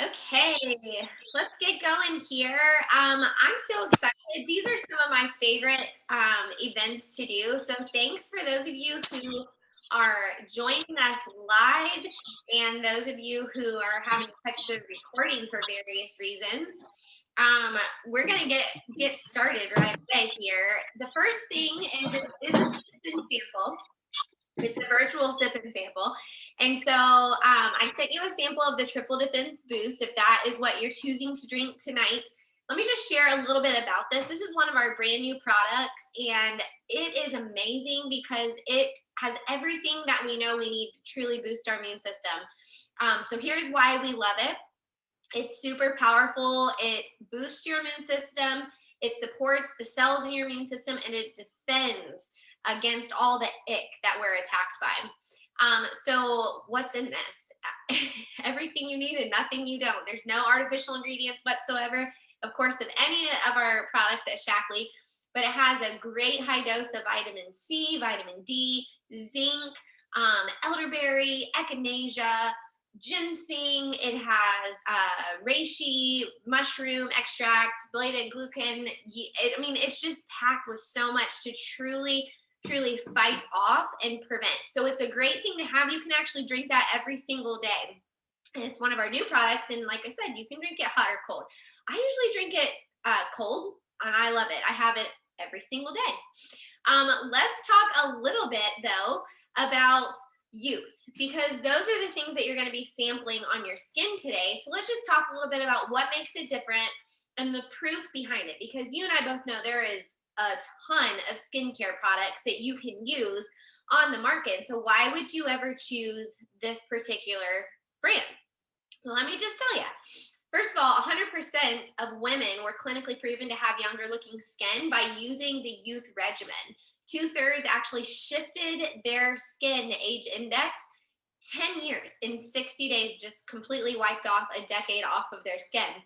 Okay, let's get going here. I'm so excited. These are some of my favorite events to do. So thanks for those of you who are joining us live and those of you who are having to catch the recording for various reasons. We're gonna get started right away here. The first thing is a sip and sample. It's a virtual sip and sample. And so I sent you a sample of the Triple Defense Boost if that is what you're choosing to drink tonight. Let me just share a little bit about this. This is one of our brand new products, and it is amazing because it has everything that we know we need to truly boost our immune system. So here's why we love it. It's super powerful. It boosts your immune system. It supports the cells in your immune system, and it defends against all the ick that we're attacked by. So what's in this? Everything you need and nothing you don't. There's no artificial ingredients whatsoever, of course, of any of our products at Shaklee, but it has a great high dose of vitamin C, vitamin D, zinc, elderberry, echinacea, ginseng. It has reishi, mushroom extract, beta glucan. I mean, it's just packed with so much to truly fight off and prevent. So it's a great thing to have. You can actually drink that every single day. And it's one of our new products. And like I said, you can drink it hot or cold. I usually drink it cold, and I love it. I have it every single day. Let's talk a little bit, though, about youth, because those are the things that you're going to be sampling on your skin today. So let's just talk a little bit about what makes it different and the proof behind it, because you and I both know there is a ton of skincare products that you can use on the market. So why would you ever choose this particular brand? Well, let me just tell you. First of all, 100% of women were clinically proven to have younger looking skin by using the youth regimen. 2/3 actually shifted their skin age index 10 years in 60 days, just completely wiped off a decade off of their skin.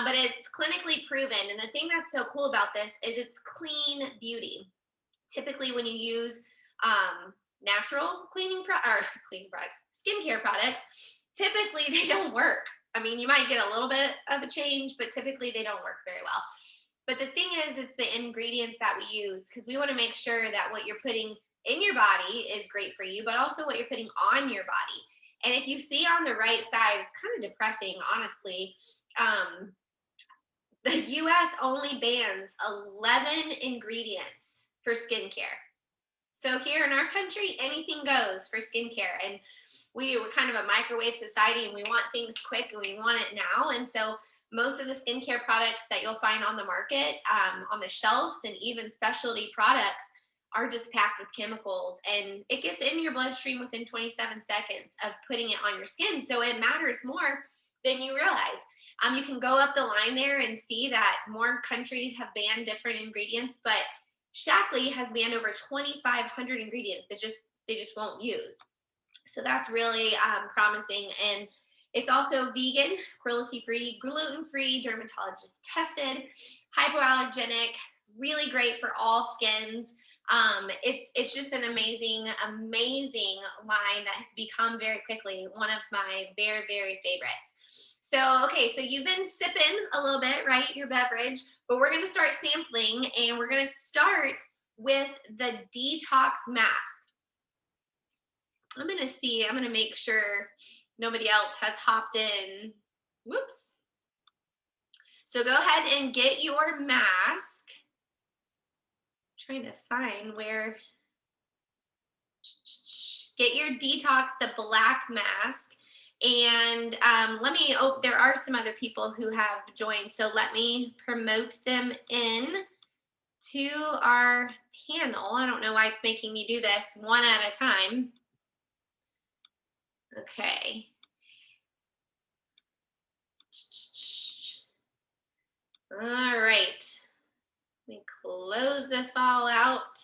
But it's clinically proven. And the thing that's so cool about this is it's clean beauty. Typically, when you use natural cleaning products, skincare products, typically they don't work. I mean, you might get a little bit of a change, but typically they don't work very well. But the thing is, it's the ingredients that we use, because we want to make sure that what you're putting in your body is great for you, but also what you're putting on your body. And if you see on the right side, it's kind of depressing, honestly. The US only bans 11 ingredients for skincare. So here in our country, anything goes for skincare. And we're kind of a microwave society, and we want things quick and we want it now. And so most of the skincare products that you'll find on the market, on the shelves, and even specialty products are just packed with chemicals, and it gets in your bloodstream within 27 seconds of putting it on your skin. So it matters more than you realize. You can go up the line there and see that more countries have banned different ingredients, but Shaklee has banned over 2,500 ingredients that they just won't use. So that's really promising. And it's also vegan, cruelty-free, gluten-free, dermatologist tested, hypoallergenic, really great for all skins. It's just an amazing line that has become very quickly one of my very, very favorites. So, okay, so you've been sipping a little bit, right, your beverage, but we're going to start sampling, and we're going to start with the detox mask. I'm going to make sure nobody else has hopped in. Whoops. So go ahead and get your mask. I'm trying to find where. Get your detox, the black mask. And there are some other people who have joined, so let me promote them in to our panel. I don't know why it's making me do this one at a time. Okay. All right. Let me close this all out.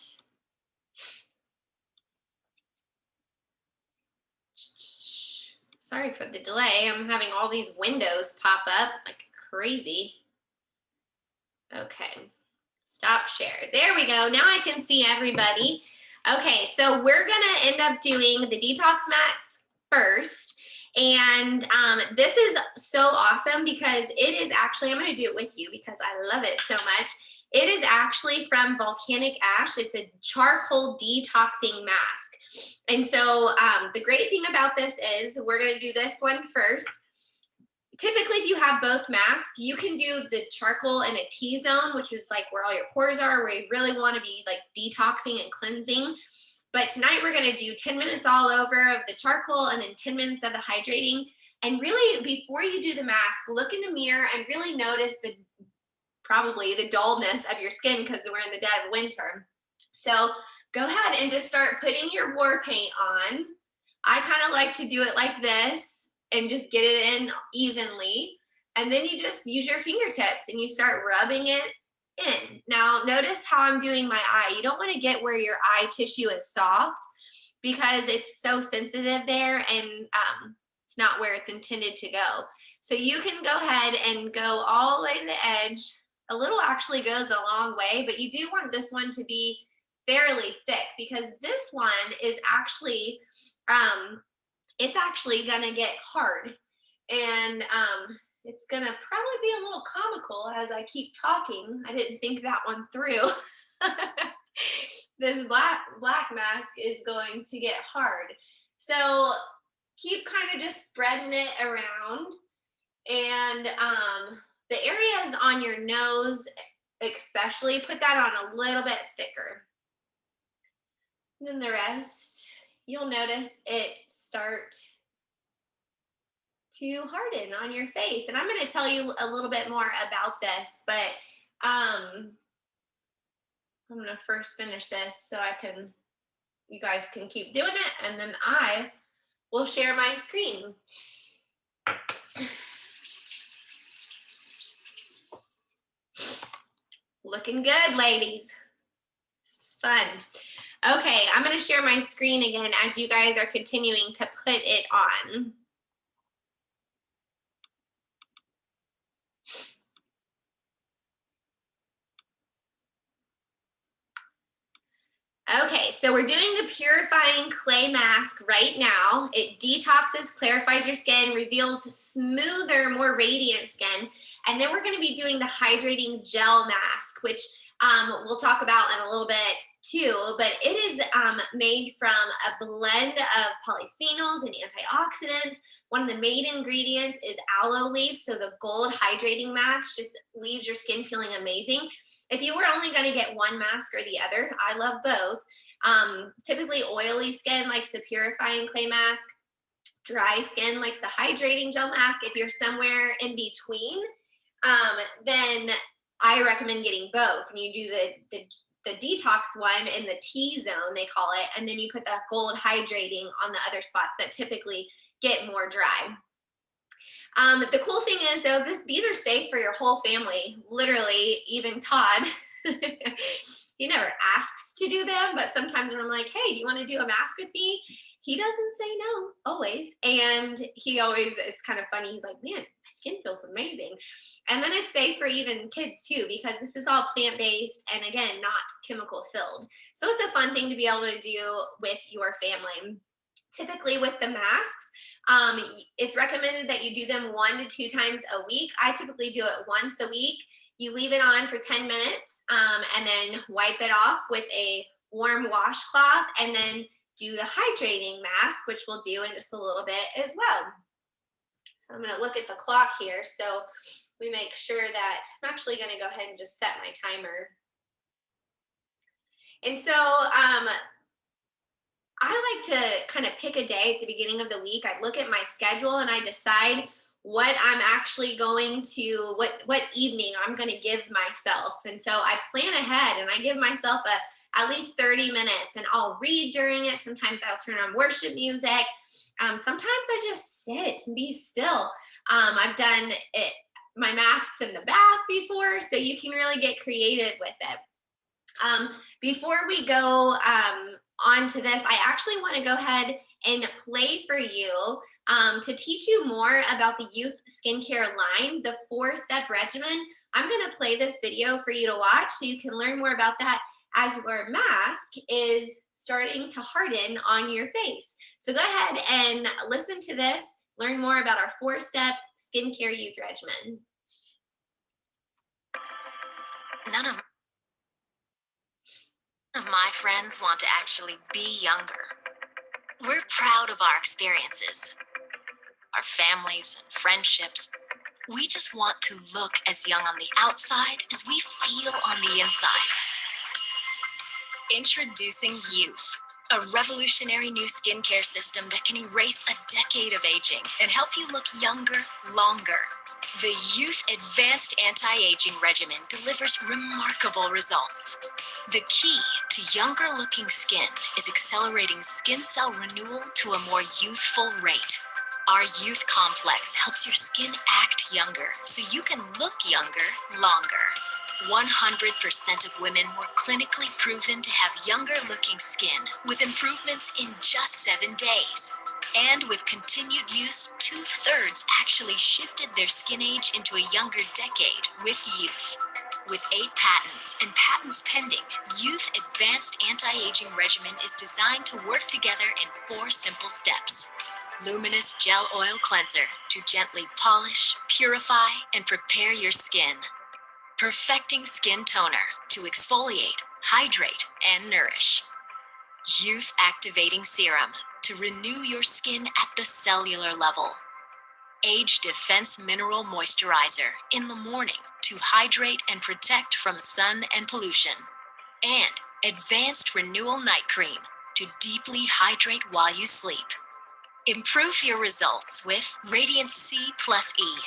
Sorry for the delay. I'm having all these windows pop up like crazy. Okay, stop share. There we go. Now I can see everybody. Okay, so we're gonna end up doing the detox mask first. And this is so awesome because it is actually, I'm going to do it with you because I love it so much. It is actually from Volcanic Ash. It's a charcoal detoxing mask. And so the great thing about this is we're going to do this one first. Typically, if you have both masks, you can do the charcoal in a T-zone, which is like where all your pores are, where you really want to be like detoxing and cleansing. But tonight we're going to do 10 minutes all over of the charcoal and then 10 minutes of the hydrating. And really, before you do the mask, look in the mirror and really notice probably the dullness of your skin because we're in the dead of winter. So go ahead and just start putting your war paint on. I kind of like to do it like this and just get it in evenly. And then you just use your fingertips and you start rubbing it in. Now, notice how I'm doing my eye. You don't want to get where your eye tissue is soft because it's so sensitive there and it's not where it's intended to go. So you can go ahead and go all the way to the edge. A little actually goes a long way, but you do want this one to be fairly thick because this one is actually, it's actually gonna get hard. And it's gonna probably be a little comical as I keep talking. I didn't think that one through. This black mask is going to get hard. So keep kind of just spreading it around. And the areas on your nose, especially, put that on a little bit thicker. And then the rest, you'll notice it start to harden on your face. And I'm going to tell you a little bit more about this, but I'm going to first finish this so you guys can keep doing it, and then I will share my screen. Looking good, ladies. This is fun. Okay, I'm going to share my screen again as you guys are continuing to put it on. Okay, so we're doing the purifying clay mask right now. It detoxes, clarifies your skin, reveals smoother, more radiant skin. And then we're going to be doing the hydrating gel mask, which we'll talk about in a little bit too, but it is made from a blend of polyphenols and antioxidants. One of the main ingredients is aloe leaves, so the gold hydrating mask just leaves your skin feeling amazing. If you were only going to get one mask or the other, I love both. Typically oily skin likes the purifying clay mask. Dry skin likes the hydrating gel mask. If you're somewhere in between, then I recommend getting both. And you do the detox one in the T-zone, they call it, and then you put that gold hydrating on the other spots that typically get more dry. The cool thing is though, these are safe for your whole family, literally. Even Todd, he never asks to do them, but sometimes when I'm like, hey, do you want to do a mask with me? He doesn't say no always. And he always, it's kind of funny. He's like, man, my skin feels amazing. And then it's safe for even kids too, because this is all plant-based and again, not chemical filled. So it's a fun thing to be able to do with your family. Typically with the masks, it's recommended that you do them 1 to 2 times a week. I typically do it once a week. You leave it on for 10 minutes and then wipe it off with a warm washcloth and then do the hydrating mask, which we'll do in just a little bit as well. So I'm going to look at the clock here so we make sure that I'm actually going to go ahead and just set my timer. And so I like to kind of pick a day at the beginning of the week. I look at my schedule and I decide what I'm actually going to, what evening I'm going to give myself. And so I plan ahead and I give myself at least 30 minutes and I'll read during it. Sometimes I'll turn on worship music. Sometimes I just sit and be still. I've done it, my masks in the bath before, so you can really get creative with it. Before we go on to this, I actually want to go ahead and play for you to teach you more about the Youth Skincare line, the 4-step regimen. I'm going to play this video for you to watch so you can learn more about that as your mask is starting to harden on your face. So go ahead and listen to this. learn more about our 4-step skincare youth regimen. None of my friends want to actually be younger. We're proud of our experiences, our families and friendships. We just want to look as young on the outside as we feel on the inside. Introducing Youth, a revolutionary new skincare system that can erase a decade of aging and help you look younger longer. The Youth Advanced Anti-Aging Regimen delivers remarkable results. The key to younger looking skin is accelerating skin cell renewal to a more youthful rate. Our Youth Complex helps your skin act younger so you can look younger longer. 100% of women were clinically proven to have younger looking skin with improvements in just 7 days. And with continued use, 2/3 actually shifted their skin age into a younger decade with Youth. With 8 patents and patents pending, Youth Advanced Anti-Aging Regimen is designed to work together in 4 simple steps. Luminous Gel Oil Cleanser to gently polish, purify, and prepare your skin. Perfecting Skin Toner to exfoliate, hydrate, and nourish. Youth Activating Serum to renew your skin at the cellular level. Age Defense Mineral Moisturizer in the morning to hydrate and protect from sun and pollution. And Advanced Renewal Night Cream to deeply hydrate while you sleep. Improve your results with Radiance C plus E.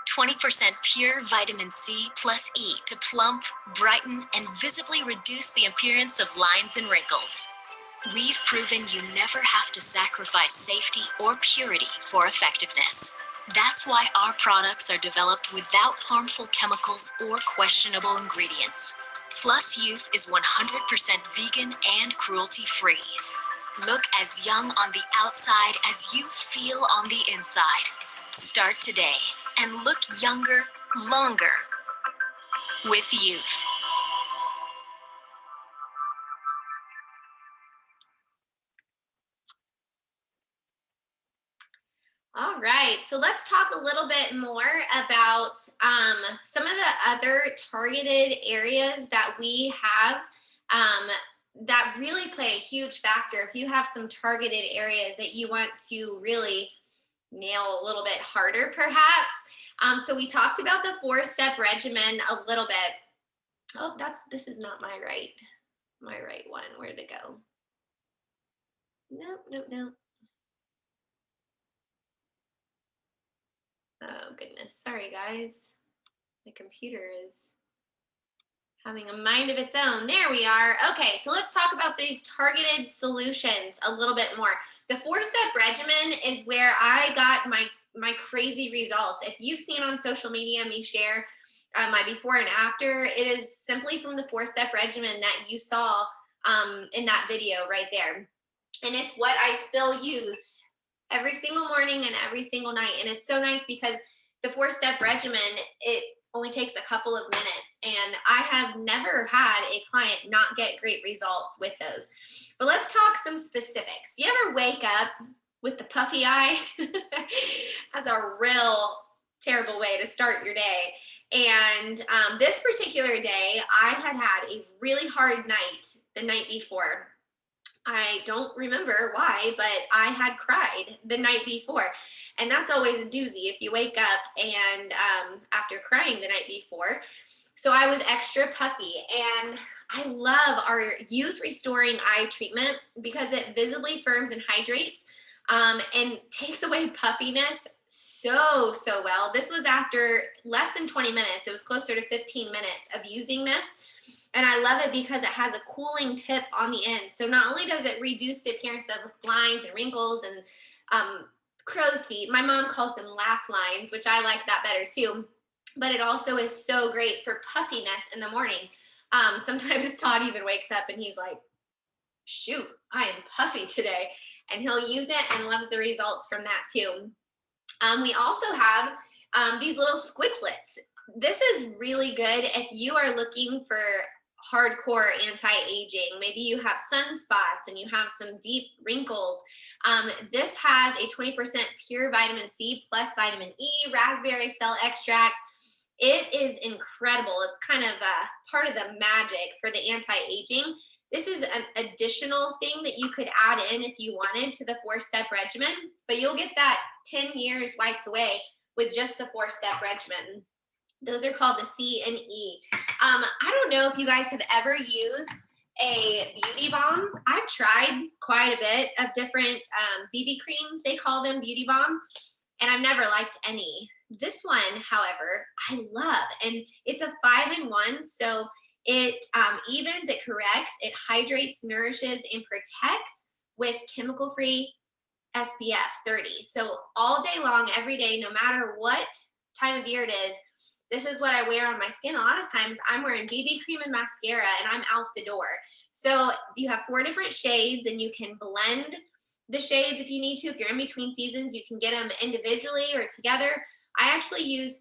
20% pure vitamin C plus E to plump, brighten, and visibly reduce the appearance of lines and wrinkles. We've proven you never have to sacrifice safety or purity for effectiveness. That's why our products are developed without harmful chemicals or questionable ingredients. Plus Youth is 100% vegan and cruelty-free. Look as young on the outside as you feel on the inside. Start today and look younger longer with Youth. All right, so let's talk a little bit more about some of the other targeted areas that we have that really play a huge factor. If you have some targeted areas that you want to really nail a little bit harder, perhaps. So we talked about the 4-step regimen a little bit. Oh, this is not my right one. Where did it go? Nope. Oh, goodness. Sorry, guys. My computer is having a mind of its own. There we are. Okay, so let's talk about these targeted solutions a little bit more. The 4-step regimen is where I got my crazy results. If you've seen on social media me share my before and after, it is simply from the 4-step regimen that you saw in that video right there. And it's what I still use every single morning and every single night. And it's so nice because the 4-step regimen, it only takes a couple of minutes. And I have never had a client not get great results with those. But let's talk some specifics. Do you ever wake up with the puffy eye? That's a real terrible way to start your day. And this particular day, I had a really hard night the night before. I don't remember why, but I had cried the night before. And that's always a doozy if you wake up and after crying the night before. So I was extra puffy. And I love our Youth Restoring Eye Treatment because it visibly firms and hydrates and takes away puffiness so well. This was after less than 20 minutes. It was closer to 15 minutes of using this. And I love it because it has a cooling tip on the end. So not only does it reduce the appearance of lines and wrinkles and crow's feet, my mom calls them laugh lines, which I like that better too. But it also is so great for puffiness in the morning. Sometimes Todd even wakes up and he's like, shoot, I am puffy today. And he'll use it and loves the results from that too. We also have these little squidglets. This is really good if you are looking for hardcore anti-aging. Maybe you have sunspots and you have some deep wrinkles. This has a 20% pure vitamin C plus vitamin E, raspberry cell extract. It is incredible. It's kind of part of the magic for the anti-aging. This is an additional thing that you could add in if you wanted to the 4-step regimen, but you'll get that 10 years wiped away with just the 4-step regimen. Those are called the C and E. I don't know if you guys have ever used a beauty balm. I've tried quite a bit of different BB creams. They call them beauty balm, and I've never liked any. This one, however, I love, and it's a 5-in-1, so it evens, it corrects, it hydrates, nourishes, and protects with chemical-free SPF 30. So all day long, every day, no matter what time of year it is, this is what I wear on my skin. A lot of times I'm wearing BB cream and mascara and I'm out the door. So you have 4 different shades and you can blend the shades if you need to. If you're in between seasons, you can get them individually or together. I actually use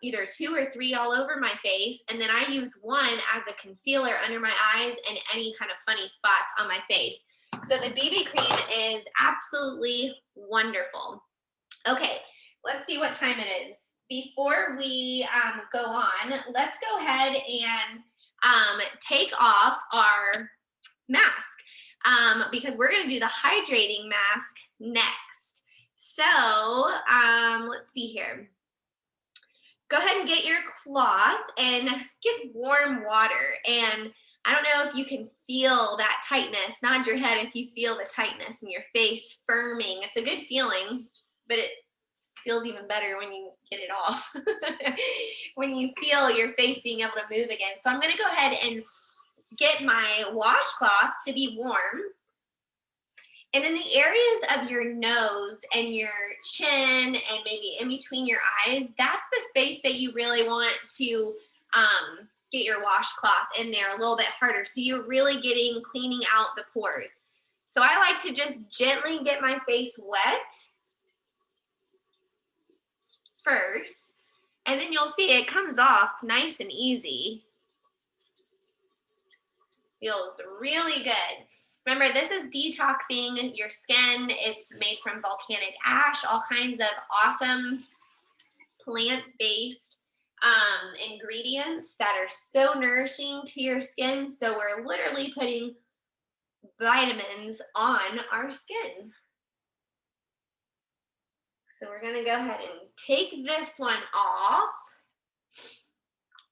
either 2 or 3 all over my face, and then I use 1 as a concealer under my eyes and any kind of funny spots on my face. So the BB cream is absolutely wonderful. Okay, let's see what time it is. Before we go on, let's go ahead and take off our mask because we're going to do the hydrating mask next. So let's see here. Go ahead and get your cloth and get warm water. And I don't know if you can feel that tightness. Nod your head if you feel the tightness in your face firming. It's a good feeling, but it feels even better when you get it off. When you feel your face being able to move again. So I'm going to go ahead and get my washcloth to be warm. And in the areas of your nose and your chin and maybe in between your eyes, that's the space that you really want to get your washcloth in there a little bit harder. So you're really cleaning out the pores. So I like to just gently get my face wet first. And then you'll see it comes off nice and easy. Feels really good. Remember, this is detoxing your skin. It's made from volcanic ash, all kinds of awesome plant-based ingredients that are so nourishing to your skin. So we're literally putting vitamins on our skin. So we're going to go ahead and take this one off.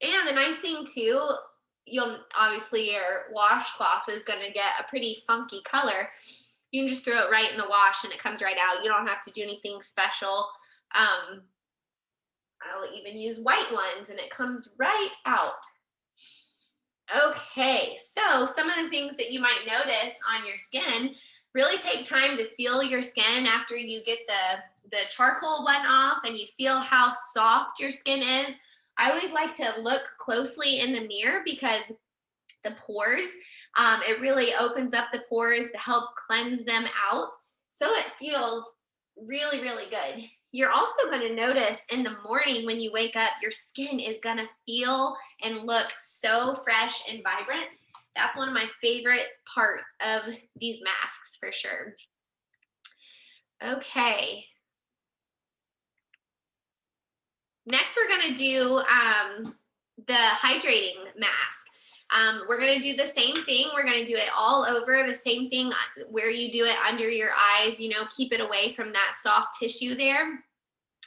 And the nice thing too, you'll obviously your washcloth is going to get a pretty funky color. You can just throw it right in the wash and it comes right out. You don't have to do anything special. I'll even use white ones and it comes right out. Okay, so some of the things that you might notice on your skin, really take time to feel your skin after you get the charcoal one off and you feel how soft your skin is. I always like to look closely in the mirror because the pores, it really opens up the pores to help cleanse them out. So it feels really, really good. You're also going to notice in the morning when you wake up, your skin is going to feel and look so fresh and vibrant. That's one of my favorite parts of these masks for sure. Okay. Next, we're going to do the hydrating mask. We're going to do the same thing. We're going to do it all over, the same thing where you do it under your eyes, you know, keep it away from that soft tissue there.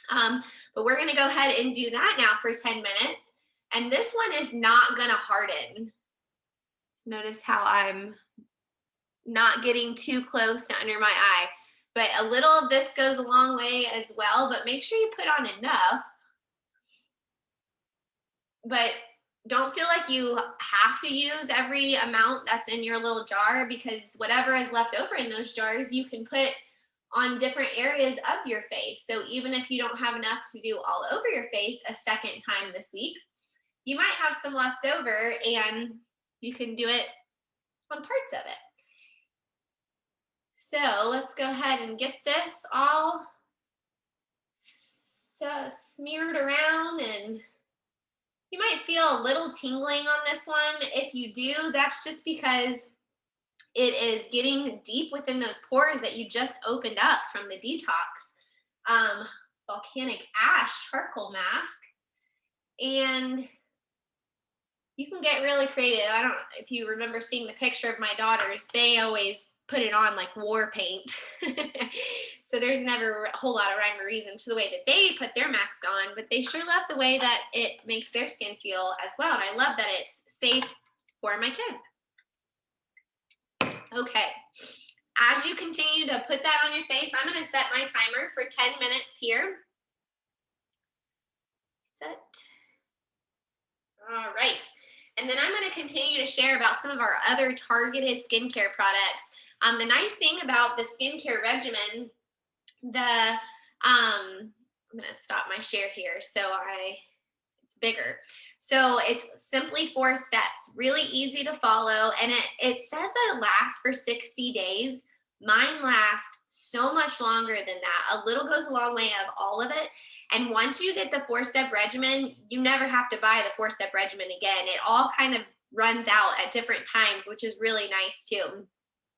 But we're going to go ahead and do that now for 10 minutes. And this one is not going to harden. Notice how I'm not getting too close to under my eye. But a little of this goes a long way as well, but make sure you put on enough. But don't feel like you have to use every amount that's in your little jar, because whatever is left over in those jars, you can put on different areas of your face. So even if you don't have enough to do all over your face a second time this week, you might have some left over and you can do it on parts of it. So let's go ahead and get this all smeared around and You might feel a little tingling on this one. If you do, that's just because it is getting deep within those pores that you just opened up from the detox. Volcanic ash charcoal mask. And you can get really creative. I don't know if you remember seeing the picture of my daughters, they always put it on like war paint. So there's never a whole lot of rhyme or reason to the way that they put their mask on, but they sure love the way that it makes their skin feel as well. And I love that it's safe for my kids. Okay. As you continue to put that on your face, I'm going to set my timer for 10 minutes here. Set. All right. And then I'm going to continue to share about some of our other targeted skincare products. The nice thing about the skincare regimen, I'm going to stop my share here so it's bigger. So it's simply 4 steps, really easy to follow. And it says that it lasts for 60 days. Mine lasts so much longer than that. A little goes a long way of all of it. And once you get the 4-step regimen, you never have to buy the 4-step regimen again. It all kind of runs out at different times, which is really nice too.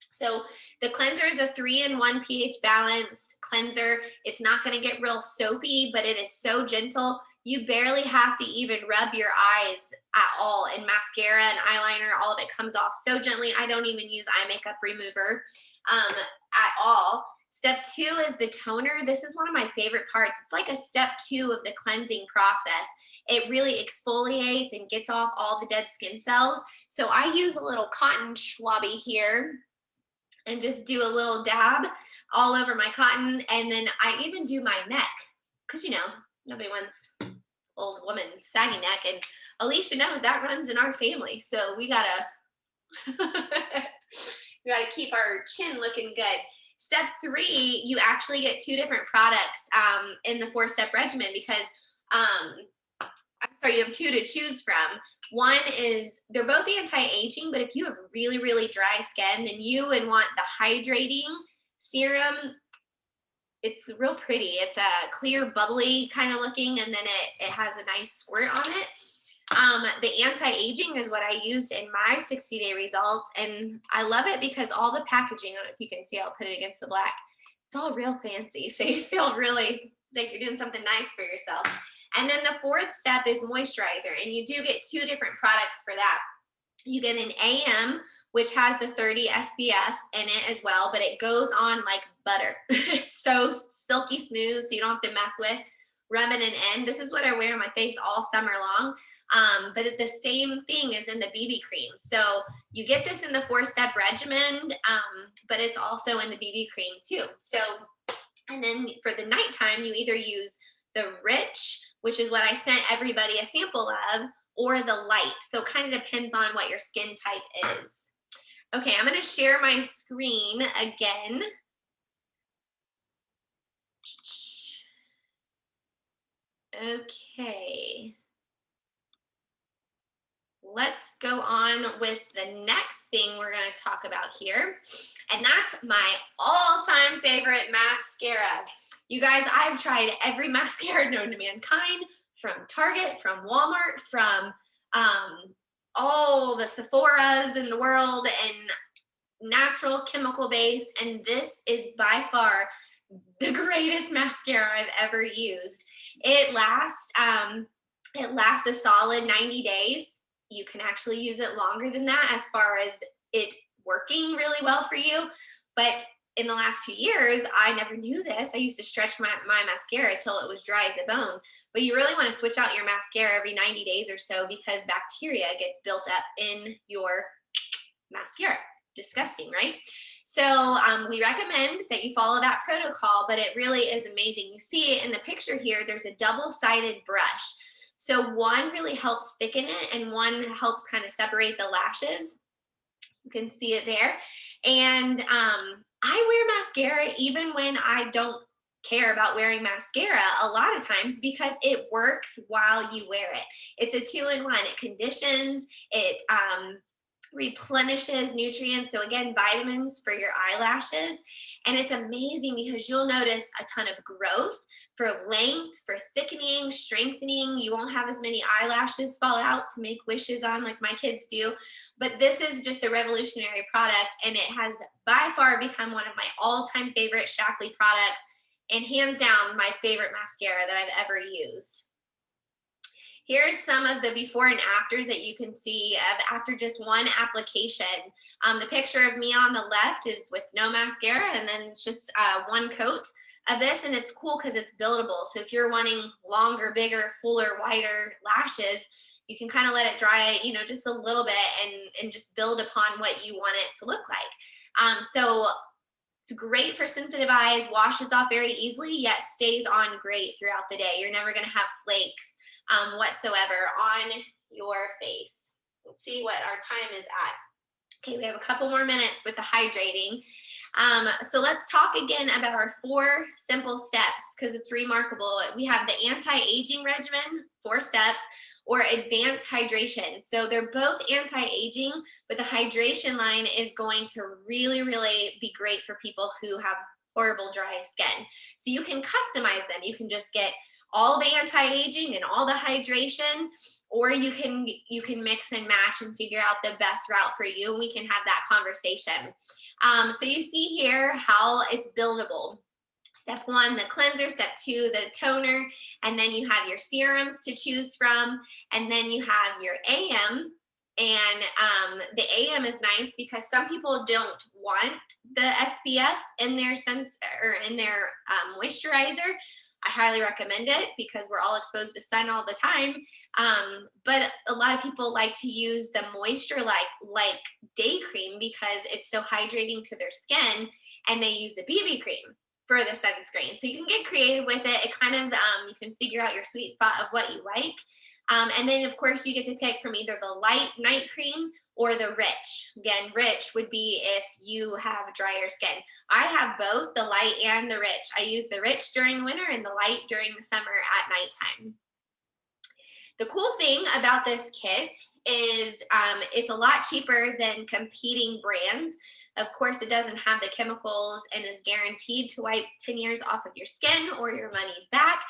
So the cleanser is a 3-in-1 pH balanced cleanser. It's not going to get real soapy, but it is so gentle. You barely have to even rub your eyes at all. And mascara and eyeliner, all of it comes off so gently. I don't even use eye makeup remover at all. Step 2 is the toner. This is one of my favorite parts. It's like a step 2 of the cleansing process. It really exfoliates and gets off all the dead skin cells. So I use a little cotton swabby here and just do a little dab all over my cotton. And then I even do my neck because, you know, nobody wants old woman saggy neck. And Alicia knows that runs in our family. So we gotta, we gotta keep our chin looking good. Step 3, you actually get 2 different products in the 4-step regimen because, you have 2 to choose from. One is, they're both anti-aging, but if you have really, really dry skin, then you would want the hydrating serum. It's real pretty. It's a clear, bubbly kind of looking, and then it has a nice squirt on it. The anti-aging is what I used in my 60-day results, and I love it because all the packaging, I don't know if you can see, I'll put it against the black. It's all real fancy, so you feel really like you're doing something nice for yourself. And then the 4th step is moisturizer, and you do get 2 different products for that. You get an AM, which has the 30 SPF in it as well, but it goes on like butter. It's so silky smooth, so you don't have to mess with rubbing it in. This is what I wear on my face all summer long. But the same thing is in the BB cream. So you get this in the 4-step regimen, but it's also in the BB cream too. So, and then for the nighttime, you either use the Rich, which is what I sent everybody a sample of, or the Light. So it kind of depends on what your skin type is. Okay, I'm going to share my screen again. Okay. Let's go on with the next thing we're going to talk about here. And that's my all-time favorite mascara. You guys, I've tried every mascara known to mankind, from Target, from Walmart, from all the Sephoras in the world, and natural chemical base. And this is by far the greatest mascara I've ever used. It lasts a solid 90 days. You can actually use it longer than that as far as it working really well for you. But in the last 2 years, I never knew this. I used to stretch my mascara till it was dry as a bone. But you really want to switch out your mascara every 90 days or so because bacteria gets built up in your mascara. Disgusting, right? So we recommend that you follow that protocol, but it really is amazing. You see it in the picture here. There's a double-sided brush. So one really helps thicken it, and one helps kind of separate the lashes. You can see it there. And I wear mascara even when I don't care about wearing mascara a lot of times because it works while you wear it. It's a 2-in-1. It conditions, it replenishes nutrients. So again, vitamins for your eyelashes. And it's amazing because you'll notice a ton of growth for length, for thickening brightening, strengthening. You won't have as many eyelashes fall out to make wishes on like my kids do. But this is just a revolutionary product, and it has by far become one of my all-time favorite Shaklee products, and hands down my favorite mascara that I've ever used. Here's some of the before and afters that you can see of after just one application. The picture of me on the left is with no mascara, and then it's just one coat of this, and it's cool because it's buildable. So if you're wanting longer, bigger, fuller, wider lashes, you can kind of let it dry, you know, just a little bit, and just build upon what you want it to look like. So it's great for sensitive eyes, washes off very easily, yet stays on great throughout the day. You're never going to have flakes whatsoever on your face. Let's see what our time is at. Okay, we have a couple more minutes with the hydrating. So let's talk again about our 4 simple steps, because it's remarkable. We have the anti-aging regimen, 4 steps, or advanced hydration. So they're both anti-aging, but the hydration line is going to really, really be great for people who have horrible dry skin. So you can customize them. You can just get all the anti-aging and all the hydration, or you can mix and match and figure out the best route for you, and we can have that conversation. So you see here how it's buildable. Step 1, the cleanser. Step 2, the toner. And then you have your serums to choose from. And then you have your AM. And the AM is nice because some people don't want the SPF in their moisturizer. I highly recommend it because we're all exposed to sun all the time. But a lot of people like to use the moisture like day cream because it's so hydrating to their skin, and they use the BB cream for the sunscreen. So you can get creative with it. It kind of, you can figure out your sweet spot of what you like. And then of course you get to pick from either the light night cream or the rich. Again, rich would be if you have drier skin. I have both the light and the rich. I use the rich during the winter and the light during the summer at nighttime. The cool thing about this kit is it's a lot cheaper than competing brands. Of course, it doesn't have the chemicals and is guaranteed to wipe 10 years off of your skin or your money back.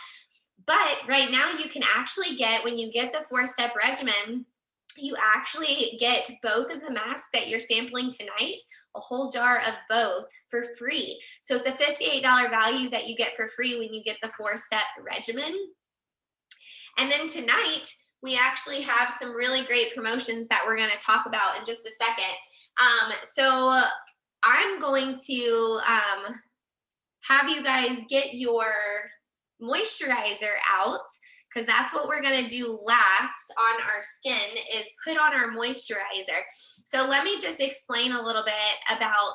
But right now you can actually get, when you get the 4-step regimen, you actually get both of the masks that you're sampling tonight, a whole jar of both for free. So it's a $58 value that you get for free when you get the 4-step regimen. And then tonight, we actually have some really great promotions that we're going to talk about in just a second. So I'm going to have you guys get your moisturizer out, because that's what we're going to do last on our skin, is put on our moisturizer. So let me just explain a little bit about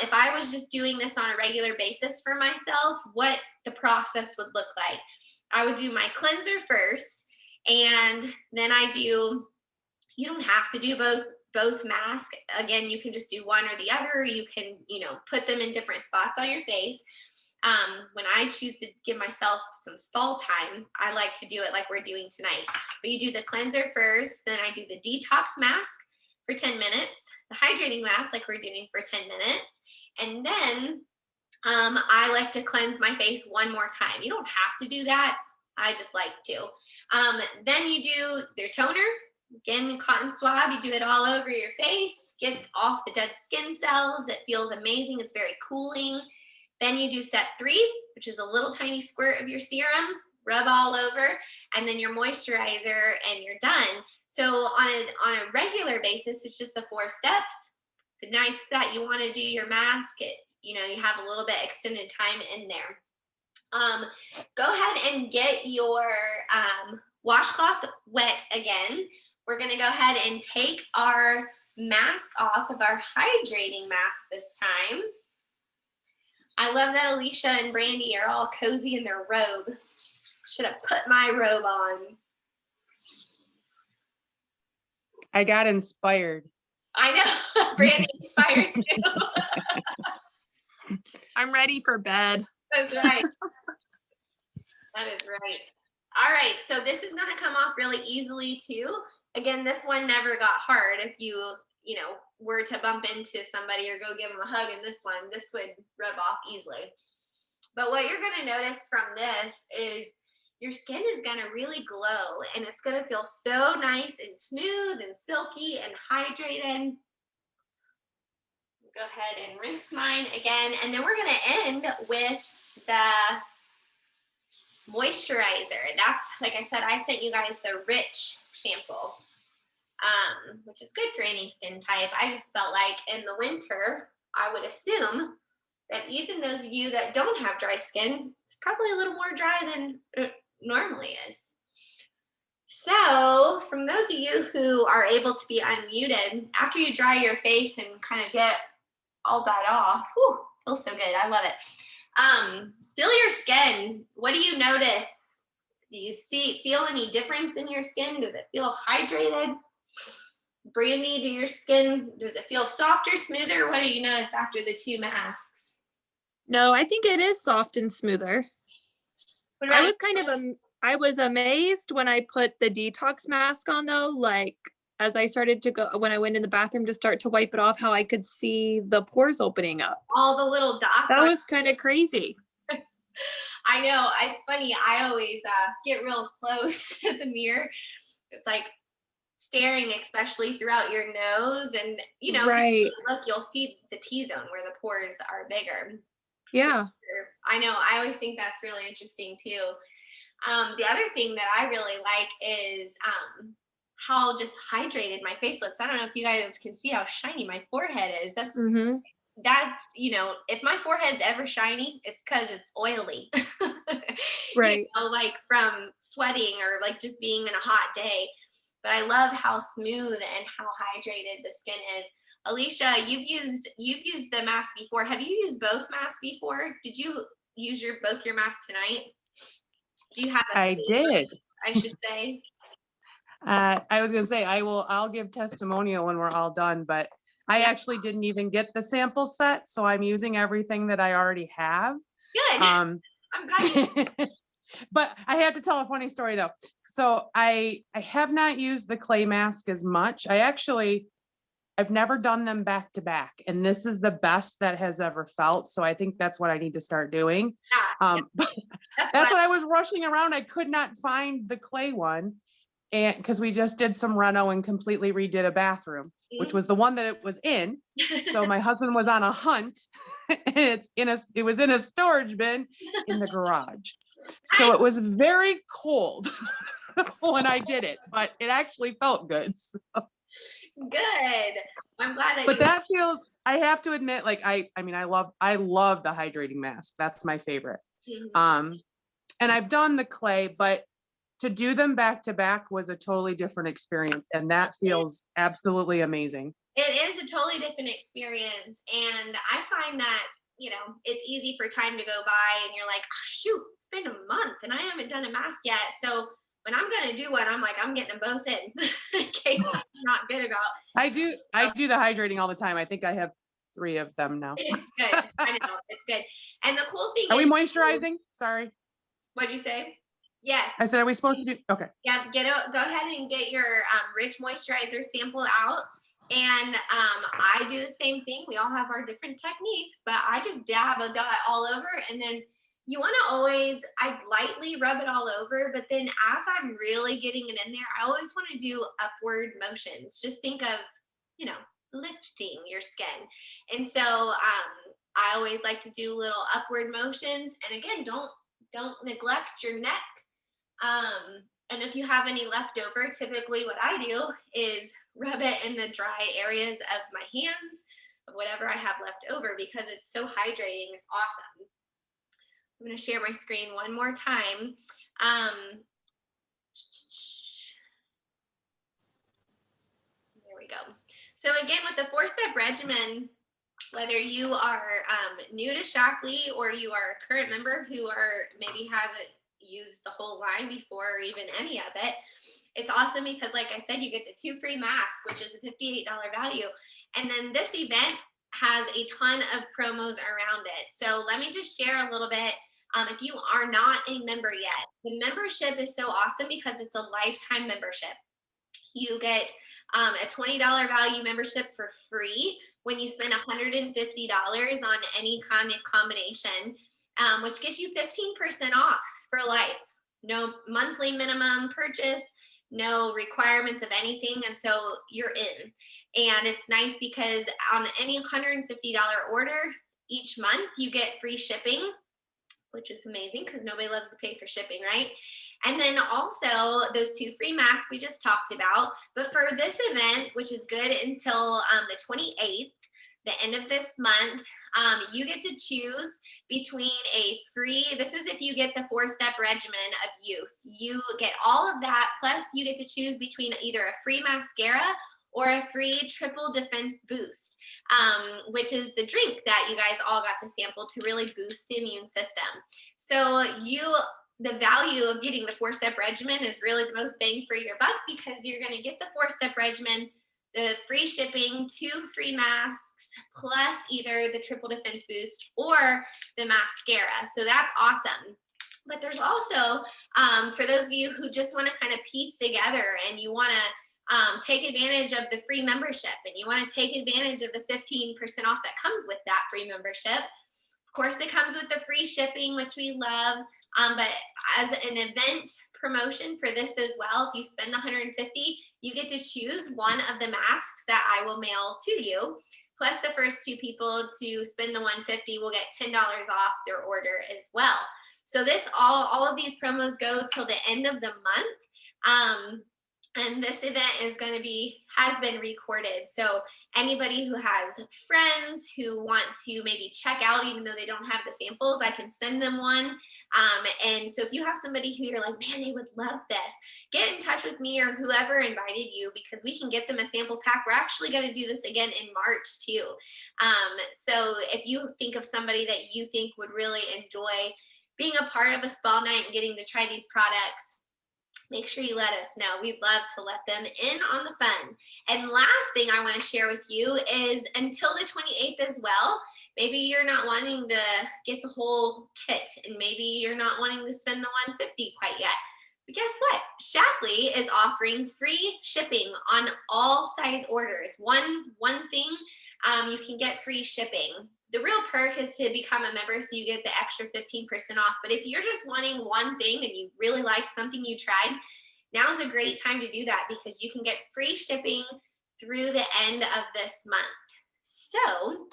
if I was just doing this on a regular basis for myself, what the process would look like. I would do my cleanser first, and then you don't have to do both masks. Again, you can just do one or the other. You can, put them in different spots on your face. When I choose to give myself some stall time, I like to do it like we're doing tonight. But you do the cleanser first, then I do the detox mask for 10 minutes, the hydrating mask like we're doing for 10 minutes, and then I like to cleanse my face one more time. You don't have to do that. I just like to. Then you do your toner. Again, cotton swab, you do it all over your face, get off the dead skin cells. It feels amazing. It's very cooling. Then you do step 3, which is a little tiny squirt of your serum, rub all over, and then your moisturizer, and you're done. So on a regular basis, it's just the 4 steps. The nights that you want to do your mask, you have a little bit extended time in there. Go ahead and get your washcloth wet again. We're going to go ahead and take our mask off of our hydrating mask this time. I love that Alicia and Brandy are all cozy in their robe. Should have put my robe on. I got inspired. I know. Brandy inspires you. I'm ready for bed. That's right. That is right. All right. So this is going to come off really easily too. Again, this one never got hard. If you were to bump into somebody or go give them a hug in this one, this would rub off easily. But what you're going to notice from this is your skin is going to really glow and it's going to feel so nice and smooth and silky and hydrated. Go ahead and rinse mine again. And then we're going to end with the moisturizer. That's, like I said, I sent you guys the rich sample, which is good for any skin type. I just felt like in the winter, I would assume that even those of you that don't have dry skin, it's probably a little more dry than it normally is. So from those of you who are able to be unmuted, after you dry your face and kind of get all that off, whew, feels so good. I love it. Feel your skin. What do you notice? Do you feel any difference in your skin? Does it feel hydrated? Brandy, to your skin, does it feel softer, smoother? What do you notice after the 2 masks? No, I think it is soft and smoother. I was kind of I was amazed when I put the detox mask on though, like as I started to go, when I went in the bathroom to start to wipe it off, how I could see the pores opening up. All the little dots. That was kind of crazy. I know. It's funny. I always get real close to the mirror. It's like staring, especially throughout your nose. And, you know, right. If you look, you'll see the T-zone where the pores are bigger. Yeah. I know. I always think that's really interesting too. The other thing that I really like is how just hydrated my face looks. I don't know if you guys can see how shiny my forehead is. That's, you know, if my forehead's ever shiny, it's because it's oily. Right. You know, like from sweating or like just being in a hot day. But I love how smooth and how hydrated the skin is. Alicia, you've used the mask before. Have you used both masks before? Did you use both your masks tonight? Do you have I did. I should say. I was gonna say I'll give testimonial when we're all done, but I actually didn't even get the sample set, so I'm using everything that I already have. Good. I'm glad. But I have to tell a funny story though. So I have not used the clay mask as much. I've never done them back to back, and this is the best that has ever felt. So I think that's what I need to start doing. That's what I was rushing around. I could not find the clay one, and because we just did some reno and completely redid a bathroom, which was the one that it was in. So my husband was on a hunt, and it was in a storage bin in the garage. So it was very cold when I did it, but it actually felt good. So. Good. I'm glad that. But that feels. I have to admit, like I love the hydrating mask. That's my favorite. Mm-hmm. And I've done the clay, but to do them back to back was a totally different experience, and that feels absolutely amazing. It is a totally different experience, and I find that, you know, it's easy for time to go by, and you're like, oh, shoot, it's been a month, and I haven't done a mask yet. So when I'm gonna do one, I'm like, I'm getting them both in case I'm not good about. I do the hydrating all the time. I think I have 3 of them now. It's good. I know, it's good. And the cool thing Are we moisturizing? Sorry. What'd you say? Yes. I said, are we supposed to do? Okay. Yeah, go ahead and get your rich moisturizer sample out. And I do the same thing. We all have our different techniques, but I just dab a dot all over. And then you want to always, I lightly rub it all over, but then as I'm really getting it in there, I always want to do upward motions. Just think of, you know, lifting your skin. And so I always like to do little upward motions. And again, don't neglect your neck. And if you have any left over, typically what I do is rub it in the dry areas of my hands, of whatever I have left over, because it's so hydrating. It's awesome. I'm going to share my screen one more time. There we go. So again, with the 4-step regimen, whether you are new to Shaklee or you are a current member who maybe hasn't used the whole line before or even any of it, it's awesome because, like I said, you get the 2 free masks, which is a $58 value. And then this event has a ton of promos around it. So let me just share a little bit. If you are not a member yet, the membership is so awesome because it's a lifetime membership. You get a $20 value membership for free when you spend $150 on any kind of combination, which gets you 15% off for life. no monthly minimum purchase, no requirements of anything. And so you're in. And it's nice because on any $150 order each month, you get free shipping, which is amazing because nobody loves to pay for shipping, right? And then also those 2 free masks we just talked about. But for this event, which is good until the 28th, the end of this month, you get to choose between a free, this is if you get the 4-step regimen of youth. You get all of that, plus you get to choose between either a free mascara or a free triple defense boost, which is the drink that you guys all got to sample to really boost the immune system. So the value of getting the 4-step regimen is really the most bang for your buck, because you're going to get the 4-step regimen, the free shipping, 2 free masks, plus either the triple defense boost or the mascara. So that's awesome. But there's also, for those of you who just want to kind of piece together and you want to take advantage of the free membership, and you want to take advantage of the 15% off that comes with that free membership. Of course, it comes with the free shipping, which we love. But as an event promotion for this as well, if you spend the $150, you get to choose one of the masks that I will mail to you. Plus, the first 2 people to spend the $150 will get $10 off their order as well. So this all of these promos go till the end of the month. And this event has been recorded. So anybody who has friends who want to maybe check out, even though they don't have the samples, I can send them one. And so if you have somebody who you're like, man, they would love this, get in touch with me or whoever invited you, because we can get them a sample pack. We're actually going to do this again in March too. So if you think of somebody that you think would really enjoy being a part of a spa night and getting to try these products, make sure you let us know. We'd love to let them in on the fun. And last thing I want to share with you is until the 28th as well, maybe you're not wanting to get the whole kit, and maybe you're not wanting to spend the $150 quite yet. But guess what? Shaklee is offering free shipping on all size orders. One thing, you can get free shipping. The real perk is to become a member, so you get the extra 15% off. But if you're just wanting one thing and you really like something you tried, now is a great time to do that, because you can get free shipping through the end of this month. So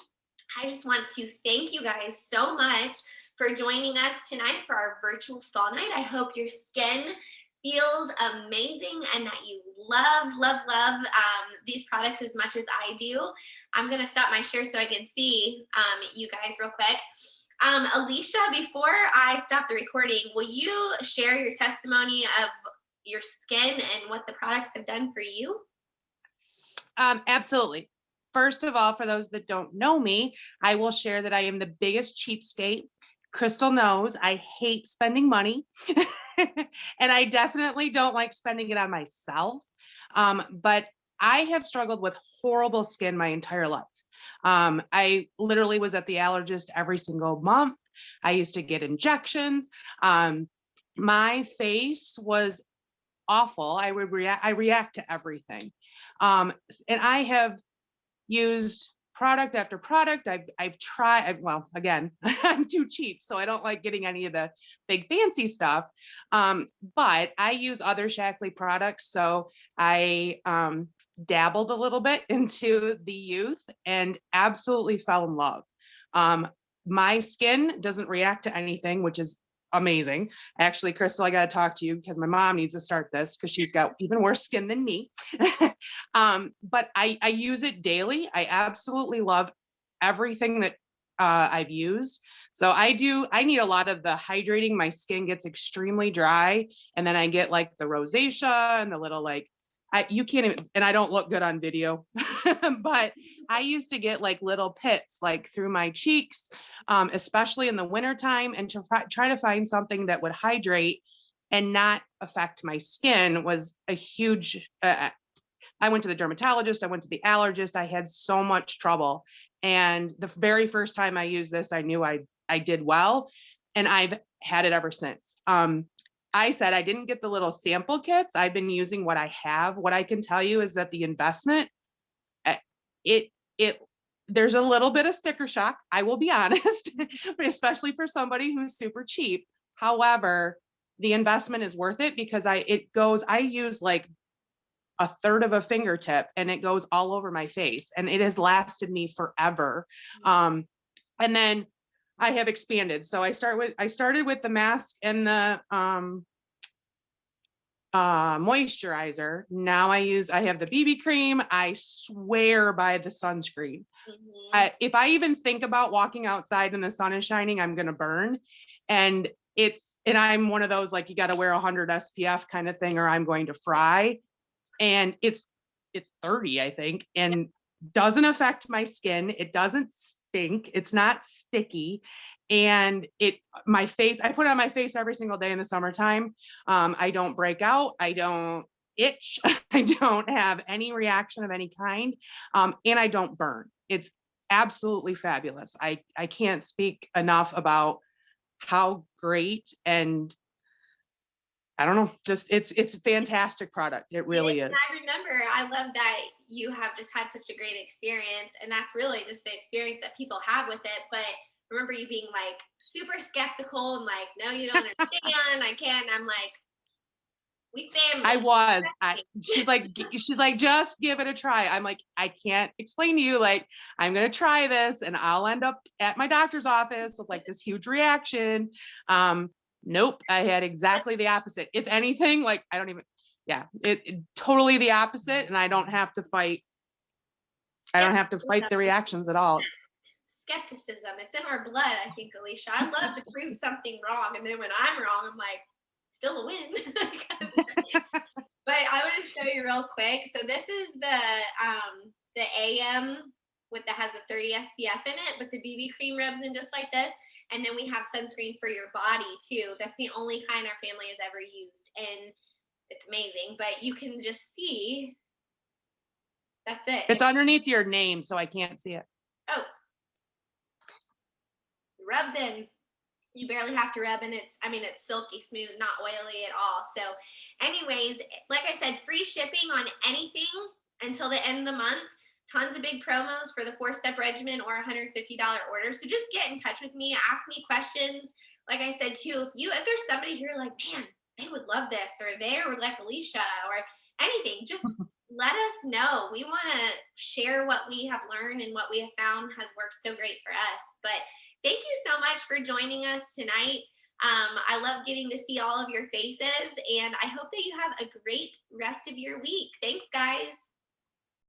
I just want to thank you guys so much for joining us tonight for our virtual spa night. I hope your skin feels amazing and that you love these products as much as I do. I'm going to stop my share so I can see you guys real quick. Alicia, before I stop the recording, will you share your testimony of your skin and what the products have done for you? Absolutely. First of all, for those that don't know me, I will share that I am the biggest cheapskate. Crystal knows I hate spending money, and I definitely don't like spending it on myself. But I have struggled with horrible skin my entire life. I literally was at the allergist every single month. I used to get injections. My face was awful. I react to everything. And I have used product after product. I've tried, well, again, I'm too cheap, so I don't like getting any of the big fancy stuff. But I use other Shaklee products. So I dabbled a little bit into the youth and absolutely fell in love. My skin doesn't react to anything, which is amazing. Actually, Crystal, I got to talk to you because my mom needs to start this because she's got even worse skin than me. But I use it daily. I absolutely love everything that I've used. So I need a lot of the hydrating. My skin gets extremely dry, and then I get like the rosacea and the little like, you can't even, and I don't look good on video, but I used to get like little pits like through my cheeks, especially in the wintertime, and to try to find something that would hydrate and not affect my skin was a huge, I went to the dermatologist, I went to the allergist, I had so much trouble. And the very first time I used this, I knew I did well, and I've had it ever since. I said I didn't get the little sample kits. I've been using what I have. What I can tell you is that the investment, there's a little bit of sticker shock, I will be honest, especially for somebody who's super cheap. However, the investment is worth it because I use like a third of a fingertip and it goes all over my face and it has lasted me forever. And then I have expanded. So I started with the mask and the moisturizer. Now I have the BB cream. I swear by the sunscreen. If I even think about walking outside and the sun is shining, I'm going to burn. And I'm one of those, like, you got to wear 100 SPF kind of thing, or I'm going to fry. And it's 30, I think, and doesn't affect my skin. It doesn't stink. It's not sticky. And my face, I put it on my face every single day in the summertime. I don't break out. I don't itch. I don't have any reaction of any kind. And I don't burn. It's absolutely fabulous. I can't speak enough about how great, and I don't know, just it's a fantastic product. It really is. And I remember, I love that you have just had such a great experience, and that's really just the experience that people have with it. But remember you being like super skeptical and like, no, you don't understand. I can't. I'm like, we family. I was. She's like, just give it a try. I'm like, I can't explain to you. Like, I'm gonna try this, and I'll end up at my doctor's office with like this huge reaction. Nope, I had exactly the opposite. If anything, like, I don't even. Yeah, it totally the opposite, and I don't have to fight. I don't have to fight the reactions at all. Skepticism, it's in our blood, I think, Alicia. I love to prove something wrong, and then when I'm wrong, I'm like, still a win. But I want to show you real quick. So this is the AM that has the 30 SPF in it, but the BB cream rubs in just like this. And then we have sunscreen for your body too. That's the only kind our family has ever used, and it's amazing. But you can just see, that's it. It's underneath your name, so I can't see it. Oh, rubbed in. You barely have to rub, and it's silky smooth, not oily at all. So anyways, like I said, free shipping on anything until the end of the month. Tons of big promos for the 4-step regimen or $150 order. So just get in touch with me, ask me questions. Like I said too, if there's somebody here like, man, they would love this, or they were like Alicia, or anything, just let us know. We want to share what we have learned and what we have found has worked so great for us. But thank you so much for joining us tonight. I love getting to see all of your faces, and I hope that you have a great rest of your week. Thanks, guys.